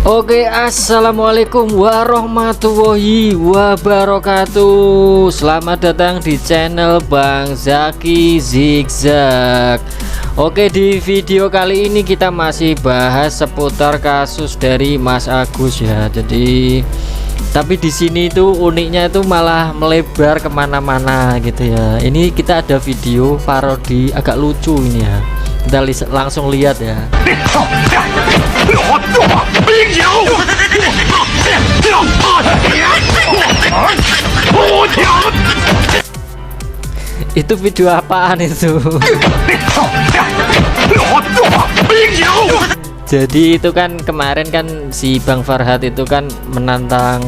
Oke, assalamualaikum warahmatullahi wabarakatuh. Selamat datang di channel Bang Zaki Zigzag. Oke, di video kali ini kita masih bahas seputar kasus dari Mas Agus ya. Tapi di sini tuh uniknya itu malah melebar kemana-mana gitu ya. Ini kita ada video parodi agak lucu ini ya. Kita langsung lihat ya. Itu video apaan itu? Jadi itu kan kemarin kan si Bang Farhat itu kan menantang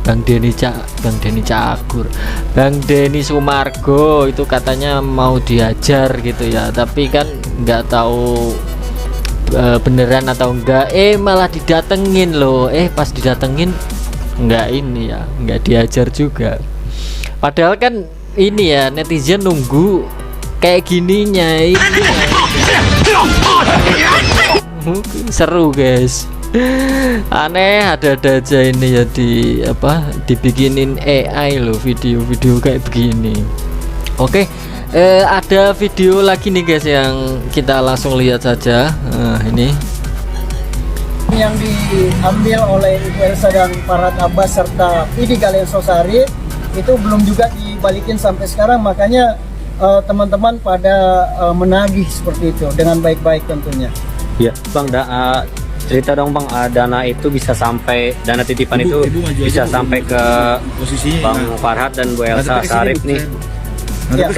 Bang Denny Cagur, Bang Denny Sumargo itu katanya mau diajar gitu ya, tapi kan nggak tahu beneran atau enggak, malah didatengin loh, pas didatengin nggak diajar juga. Padahal kan ini ya netizen nunggu kayak gininya ini. Seru guys, aneh, ada-ada aja ini ya dibikinin AI loh video-video kayak begini. Oke, ada video lagi nih guys yang kita langsung lihat saja. Ini yang diambil oleh Ibu Elsa dan Farhat Abbas serta Vidi Galensosari itu belum juga dibalikin sampai sekarang, makanya teman-teman pada menagih seperti itu dengan baik-baik tentunya. Ya, Bang, cerita dong Bang, dana itu bisa sampai, dana titipan itu bisa sampai ke Bang Farhat dan Bu Elsa Sarip nih. Ya.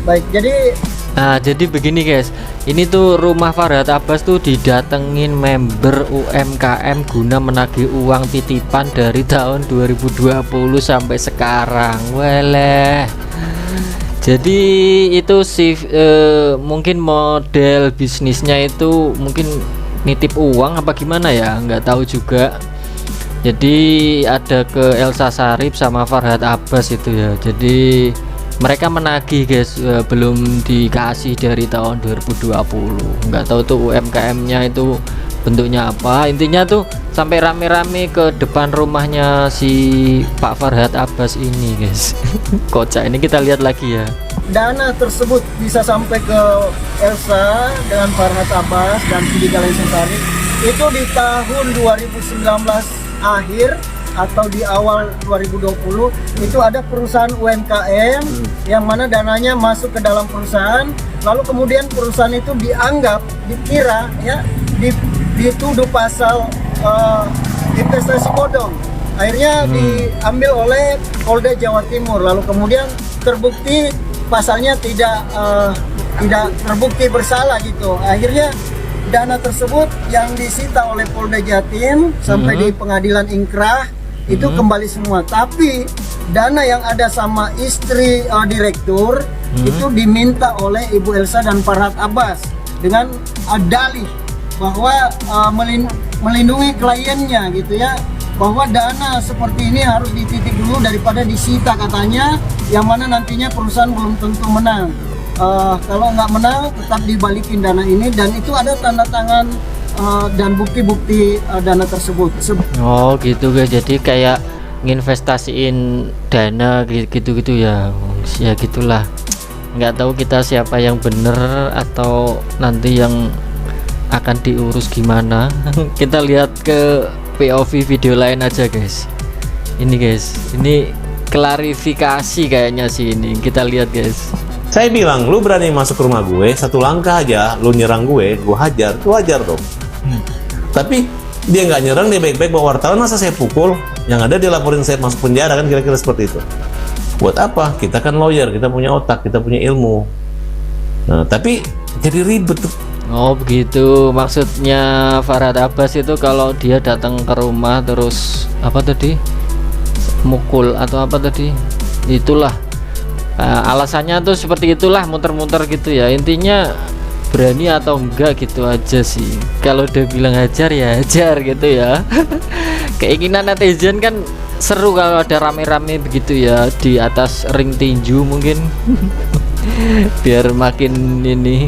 Baik, jadi begini guys, ini tuh rumah Farhat Abbas tuh didatengin member UMKM guna menagih uang titipan dari tahun 2020 sampai sekarang. Weleh. Jadi itu mungkin model bisnisnya itu mungkin nitip uang apa gimana ya, nggak tahu juga. Jadi ada ke Elsa Sarip sama Farhat Abbas itu ya. Jadi mereka menagih guys, belum dikasih dari tahun 2020. Nggak tahu tuh UMKM-nya itu bentuknya apa. Intinya tuh sampai rame-rame ke depan rumahnya si Pak Farhat Abbas ini guys. Kocak. Ini kita lihat lagi ya. dana tersebut bisa sampai ke Elsa dengan Farhat Abbas dan Vidi Galensosari itu di tahun 2019 akhir atau di awal 2020 itu ada perusahaan UMKM yang mana dananya masuk ke dalam perusahaan, lalu kemudian perusahaan itu dikira ya dituduh pasal investasi bodong, akhirnya diambil oleh Polda Jawa Timur, lalu kemudian terbukti pasalnya tidak terbukti bersalah gitu, akhirnya dana tersebut yang disita oleh Polda Jatim sampai di pengadilan ingkrah itu kembali semua, tapi dana yang ada sama istri direktur itu diminta oleh Ibu Elsa dan Farhat Abbas dengan dalih bahwa melindungi kliennya gitu ya, bahwa dana seperti ini harus dititik dulu daripada disita katanya, yang mana nantinya perusahaan belum tentu menang. Kalau nggak menang tetap dibalikin dana ini, dan itu ada tanda tangan dan bukti-bukti dana tersebut. Oh gitu guys, jadi kayak nginvestasiin dana gitu-gitu ya. Ya gitulah, nggak tahu kita siapa yang bener atau nanti yang akan diurus gimana. Kita lihat ke POV video lain aja guys. Ini guys, ini klarifikasi kayaknya sih ini. Kita lihat guys. Saya bilang, lu berani masuk ke rumah gue, satu langkah aja, lu nyerang gue hajar, itu wajar dong. Tapi dia nggak nyerang, dia baik-baik bawa wartawan, masa saya pukul? Yang ada dia laporin saya masuk penjara, kan kira-kira seperti itu. Buat apa? Kita kan lawyer, kita punya otak, kita punya ilmu. Nah, tapi jadi ribet tuh. Oh begitu, maksudnya Farhat Abbas itu kalau dia datang ke rumah terus apa tadi, mukul atau apa tadi, itulah. Alasannya tuh seperti itulah, muter-muter gitu ya, intinya berani atau enggak gitu aja sih. Kalau udah bilang hajar ya hajar gitu ya. Keinginan netizen kan seru kalau ada rame-rame begitu ya di atas ring tinju mungkin. Biar makin ini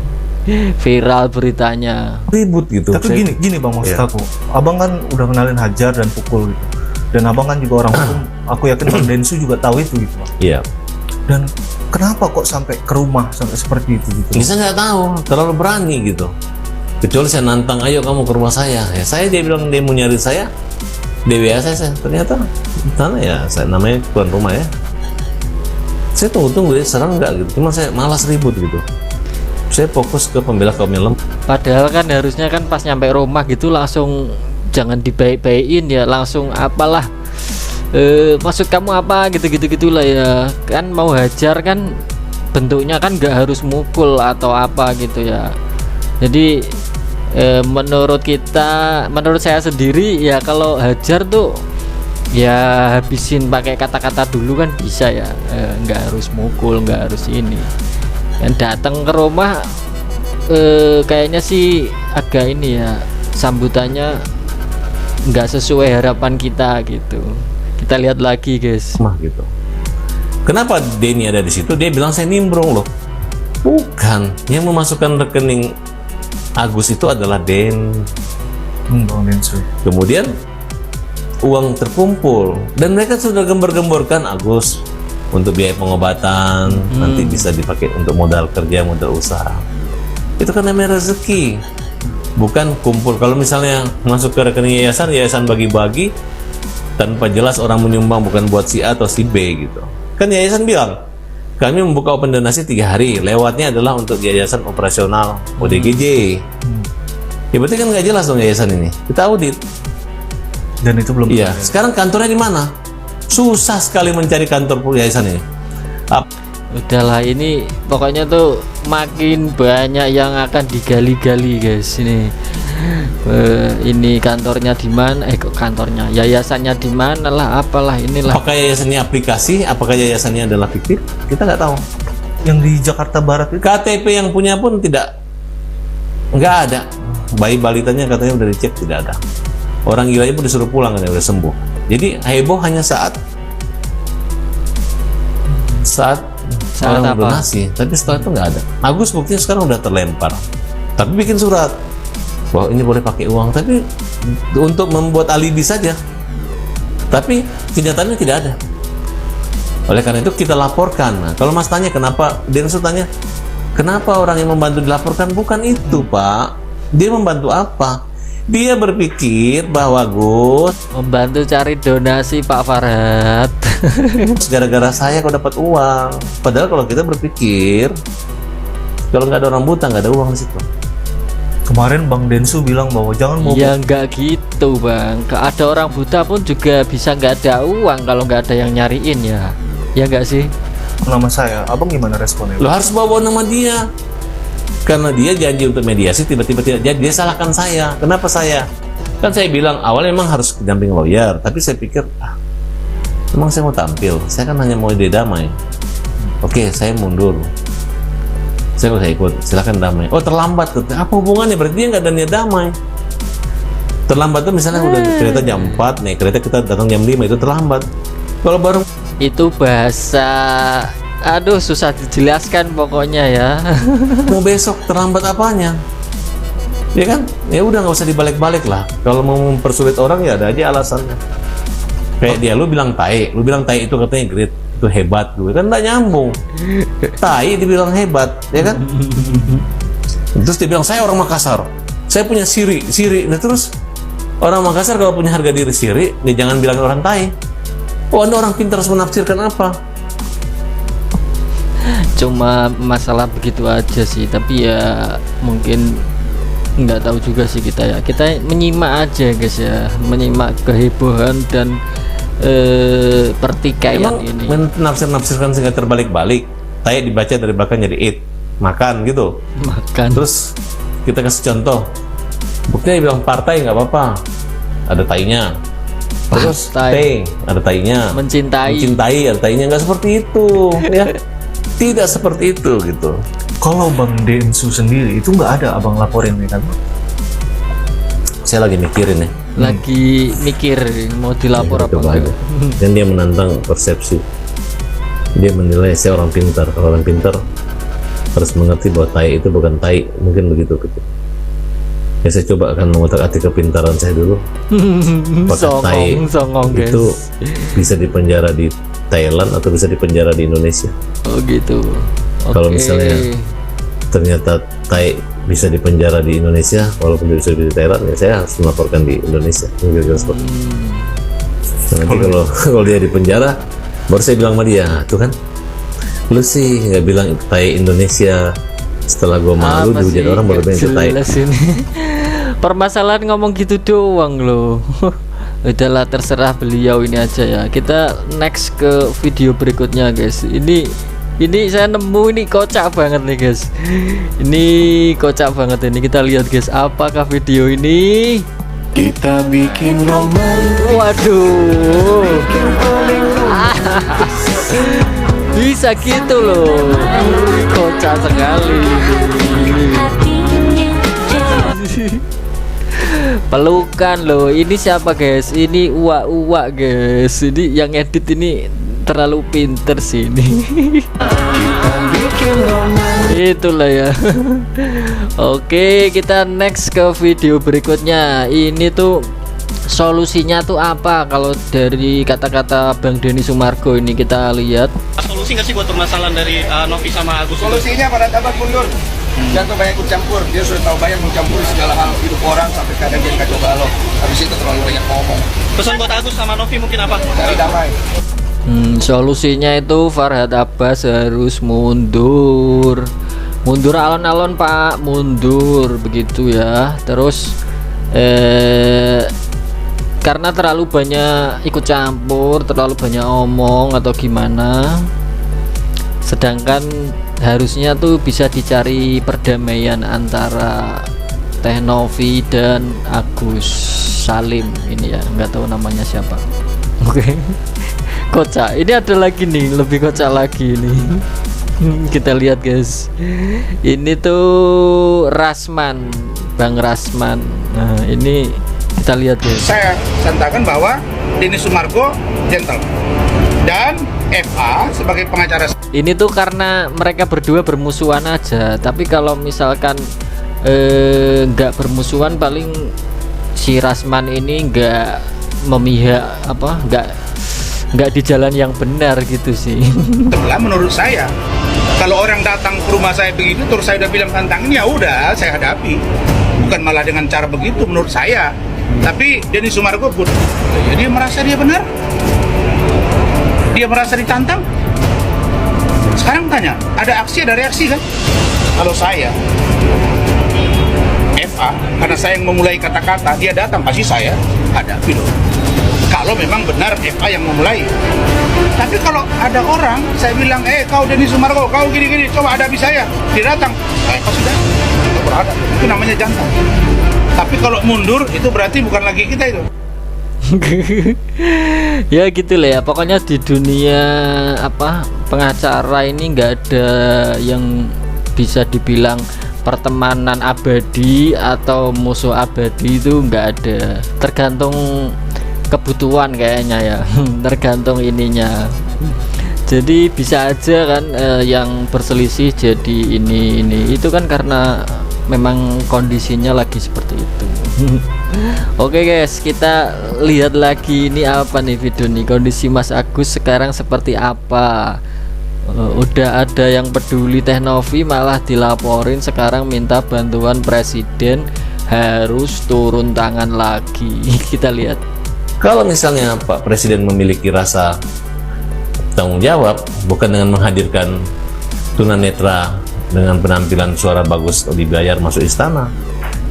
viral beritanya. Ribut gitu. Tapi gini bang, maksud Iya. aku, abang kan udah kenalin Hajar dan Pukul gitu, dan abang kan juga orang hukum. Aku yakin Bang Densu juga tahu itu gitu bang. Iya. Dan kenapa kok sampai ke rumah sampai seperti itu gitu? Saya nggak tahu, terlalu berani gitu. Kecuali saya nantang, ayo kamu ke rumah saya. Ya saya, dia bilang dia mau nyari saya. Dia biasa saya. Ternyata sana ya, saya namanya tuan rumah ya. Saya tunggu-tunggu dia serang nggak gitu. Cuma saya malas ribut gitu. Saya fokus ke pembela kaum yang lemah. Padahal kan harusnya kan pas nyampe rumah gitu langsung jangan dibaik-baikin ya, langsung apalah maksud kamu apa gitu-gitu lah ya. Kan mau hajar kan bentuknya kan nggak harus mukul atau apa gitu ya. Jadi menurut saya sendiri ya, kalau hajar tuh ya habisin pakai kata-kata dulu kan bisa ya, nggak harus mukul, nggak harus ini. Yang datang ke rumah kayaknya sih agak ini ya, sambutannya nggak sesuai harapan kita gitu. Kita lihat lagi guys. Mah gitu. Kenapa Denny ada di situ? Dia bilang saya nimbrung loh. Bukan, yang memasukkan rekening Agus itu adalah Bang Densu. Kemudian uang terkumpul dan mereka sudah gembar-gemborkan Agus untuk biaya pengobatan, nanti bisa dipakai untuk modal kerja, modal usaha. Itu kan namanya rezeki, bukan kumpul. Kalau misalnya masuk ke rekening yayasan bagi-bagi tanpa jelas orang menyumbang, bukan buat si A atau si B gitu. Kan yayasan bilang, kami membuka open donasi 3 hari, lewatnya adalah untuk yayasan operasional ODGJ. Ya berarti kan nggak jelas dong yayasan ini. Kita audit. Dan itu belum. Iya, sekarang kantornya di mana? Susah sekali mencari kantor yayasan ini. Udahlah, ini pokoknya tuh makin banyak yang akan digali-gali guys ini. Ini kantornya di mana? Kok kantornya? Yayasannya di mana lah? Apalah inilah. Apakah yayasannya aplikasi? Apakah yayasannya adalah fiktif? Kita nggak tahu. Yang di Jakarta Barat itu KTP yang punya pun nggak ada. Bayi balitanya katanya udah dicek tidak ada. Orang gilanya pun disuruh pulang kan, udah sembuh. Jadi heboh hanya saat orang apa? donasi, tapi setelah itu nggak ada. Agus buktinya sekarang udah terlempar, tapi bikin surat bahwa ini boleh pakai uang, tapi untuk membuat alibi saja. Tapi kenyataannya tidak ada. Oleh karena itu kita laporkan. Nah, kalau Mas tanya kenapa, Densu tanya kenapa orang yang membantu dilaporkan, bukan itu Pak. Dia membantu apa? Dia berpikir bahwa Gus Membantu cari donasi Pak Farhat. gara-gara saya kok dapat uang. Padahal kalau kita berpikir, kalau nggak ada orang buta nggak ada uang di situ. kemarin Bang Densu bilang bahwa jangan mau Ya nggak gitu bang, ada orang buta pun juga bisa nggak ada uang kalau nggak ada yang nyariin ya. Ya nggak sih? nama saya. Abang gimana responnya? Lo harus bawa nama dia. Karena dia janji untuk mediasi, tiba-tiba tidak jadi. Dia salahkan saya. Kenapa saya? Kan saya bilang awalnya memang harus damping lawyer, tapi saya pikir memang saya mau tampil. Saya kan hanya mau ide damai. Oke, saya mundur. Saya nggak ikut. Silakan damai. Oh terlambat. Apa hubungannya? Berarti dia nggak ada niat damai. Terlambat tuh misalnya udah kereta jam 4 nih, kereta kita datang jam 5 itu terlambat. Kalau baru Itu bahasa, aduh susah dijelaskan pokoknya ya. mau besok terlambat apanya? Ya kan? Ya udah nggak usah dibalik-balik lah. Kalau mau mempersulit orang ya ada aja alasannya. Kayak dia, lu bilang tai itu katanya great, itu hebat, gue kan nggak nyambung. Tai dibilang hebat, ya kan? Terus dia bilang saya orang Makassar, saya punya siri. Nah terus orang Makassar kalau punya harga diri siri, dia jangan bilang orang tai. Oh anda orang pintar harus menafsirkan apa? Cuma masalah begitu aja sih, tapi ya mungkin nggak tahu juga sih kita ya. Kita menyimak aja guys ya, menyimak kehebohan dan pertikaian Emang ini. menafsirkan sehingga terbalik-balik. Tai dibaca dari belakang jadi it, makan gitu. Makan. Terus kita kasih contoh, buktinya dia bilang partai nggak apa-apa, ada tainya. Terus Partai. ada tainya. Mencintai. Ada tainya, nggak seperti itu, ya. Tidak seperti itu gitu. Kalau Bang Densu sendiri itu nggak ada abang laporin ya kan? Saya lagi mikirin ya. Lagi mikir mau dilapor apa Coba aja. enggak. Dan dia menantang persepsi. Dia menilai saya orang pintar. Kalau orang pintar harus mengerti bahwa tai itu bukan tai, mungkin begitu gitu. Ya saya coba akan mengutak-atik kepintaran saya dulu. Apakah tai songong guys. itu bisa dipenjara di Thailand atau bisa dipenjara di Indonesia? Oh gitu. Kalau Oke. misalnya ternyata tai bisa dipenjara di Indonesia walaupun tidak bisa di Thailand, ya saya harus melaporkan di Indonesia. Kira-kira seperti itu. Nah, nanti kalau dia di penjara, baru saya bilang sama dia, tuh kan, lu sih nggak bilang tai Indonesia. Setelah gue malu Apa dihujat sih? orang baru bilang itu tai. Jelas ini. Permasalahan ngomong gitu doang loh. Udahlah, terserah beliau ini aja ya. Kita next ke video berikutnya guys. Ini saya nemu ini kocak banget nih guys. Ini kocak banget ini. Kita lihat guys, apakah video ini? Kita bikin romantis. Waduh. Bisa gitu loh. Kocak sekali. Pelukan loh. Ini siapa guys? Ini uak guys. Ini yang edit ini terlalu pinter sih ini. Itulah ya. Oke, kita next ke video berikutnya. Ini tuh solusinya tuh apa kalau dari kata-kata Bang Denny Sumargo ini, kita lihat. Solusi nggak sih buat permasalahan dari Novi sama Agus? Solusinya pada dapat mundur. Jangan banyak ikut campur. Dia sudah tahu banyak mencampur segala hal hidup orang sampai kadang dia kacau balau. Habis itu terlalu banyak ngomong. Pesan buat Agus sama Novi mungkin apa? Cari damai. Solusinya itu Farhad Abbas harus mundur alon-alon Pak, mundur begitu ya. Terus karena terlalu banyak ikut campur, terlalu banyak omong atau gimana, sedangkan harusnya tuh bisa dicari perdamaian antara Teh Novi dan Agus Salim ini ya, nggak tahu namanya siapa. Oke. Kocak, ini ada lagi nih, lebih kocak lagi nih. Kita lihat guys, ini tuh Rasman, Bang Rasman. Nah ini kita lihat guys. Saya santakan bahwa Denny Sumargo gentle dan FA sebagai pengacara. Ini tuh karena mereka berdua bermusuhan aja, tapi kalau misalkan nggak bermusuhan, paling si Rasman ini nggak memihak apa, nggak di jalan yang benar gitu sih. Sebelah menurut saya, kalau orang datang ke rumah saya begitu terus saya udah bilang tantangin, ya udah saya hadapi, bukan malah dengan cara begitu menurut saya. Tapi Denny Sumargo pun ya, dia merasa dia benar, dia merasa ditantang. Sekarang tanya, ada aksi ada reaksi kan? Kalau saya FA, karena saya yang memulai kata-kata, dia datang pasti saya hadapi loh. Kalau memang benar FA yang memulai. Tapi kalau ada orang, saya bilang, kau Denny Sumargo, kau gini-gini, coba hadapi saya. Dia datang, pasti sudah, kita berhadap. Itu namanya jantan. Tapi kalau mundur, itu berarti bukan lagi kita itu. Ya gitu lah ya, pokoknya di dunia apa pengacara ini nggak ada yang bisa dibilang pertemanan abadi atau musuh abadi, itu nggak ada, tergantung kebutuhan kayaknya ya. Tergantung ininya. Jadi bisa aja kan yang berselisih jadi ini itu kan karena memang kondisinya lagi seperti itu. Oke guys, kita lihat lagi ini apa nih video nih, kondisi Mas Agus sekarang seperti apa. Udah ada yang peduli Teh Novi, malah dilaporin sekarang minta bantuan presiden, harus turun tangan lagi. Kita lihat. Kalau misalnya Pak Presiden memiliki rasa tanggung jawab, bukan dengan menghadirkan tunanetra dengan penampilan suara bagus dibayar masuk istana,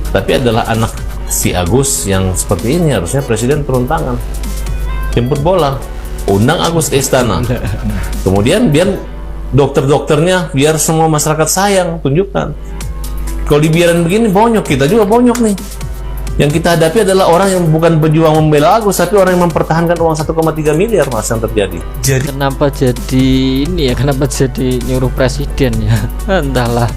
tapi adalah anak si Agus yang seperti ini, harusnya Presiden turun tangan, jemput bola, undang Agus ke istana, kemudian biar dokter-dokternya, biar semua masyarakat sayang, tunjukkan. Kalau dibiarin begini bonyok, kita juga bonyok nih. Yang kita hadapi adalah orang yang bukan berjuang membela Agus, tapi orang yang mempertahankan uang 1,3 miliar mas yang terjadi. Jadi Kenapa jadi ini ya, kenapa jadi nyuruh presiden ya? Entahlah.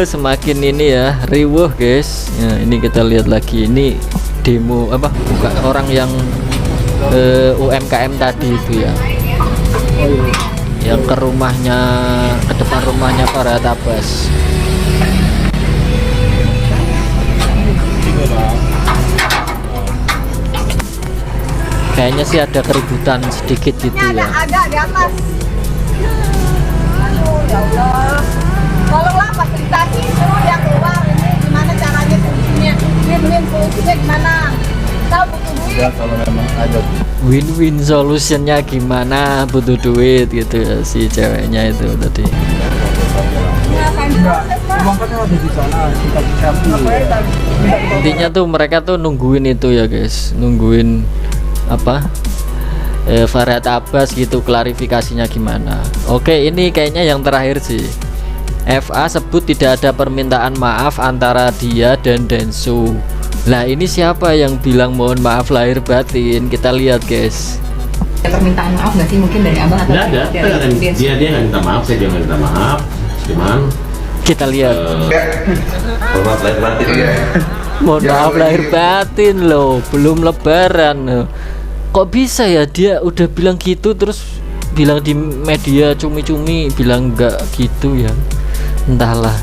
Semakin ini ya riuh guys. Ya, ini kita lihat lagi, ini demo apa, bukan orang yang UMKM tadi itu ya. yang ke rumahnya, ke depan rumahnya Farhad Abbas. Kayaknya sih ada keributan sedikit gitu ya. Ada di atas. Aduh, ya Allah. Tolonglah fasilitasi suruh dia keluar, ini gimana caranya solusinya? Win-win solusinya gimana? Tahu butuh duit. Ya kalau memang ada. Win-win solutionnya gimana, butuh duit gitu ya si ceweknya itu tadi. Intinya tuh mereka tuh nungguin itu ya guys, nungguin apa Farhad Abbas gitu, klarifikasinya gimana. Oke, ini kayaknya yang terakhir sih. FA sebut tidak ada permintaan maaf antara dia dan Densu. Lah ini siapa yang bilang mohon maaf lahir batin? Kita lihat guys. Ada permintaan maaf nggak sih mungkin dari abang atau Nggak ada. Dia nggak minta maaf, saya juga nggak minta maaf. Cuman kita lihat. hormat lahir batin ya. Mohon maaf lahir batin loh, belum lebaran loh. Kok bisa ya dia udah bilang gitu terus bilang di media cumi-cumi bilang nggak gitu ya. Entahlah,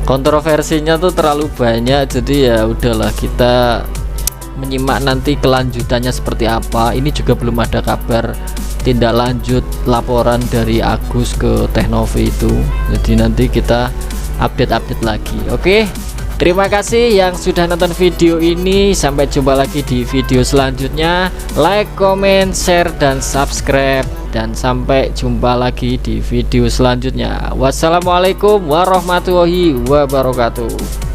kontroversinya tuh terlalu banyak, jadi ya udahlah kita menyimak nanti kelanjutannya seperti apa. Ini juga belum ada kabar tindak lanjut laporan dari Agus ke Teknovi itu, jadi nanti kita update lagi. Oke, terima kasih yang sudah nonton video ini, sampai jumpa lagi di video selanjutnya. Like, comment, share, dan subscribe, dan sampai jumpa lagi di video selanjutnya. Wassalamualaikum warahmatullahi wabarakatuh.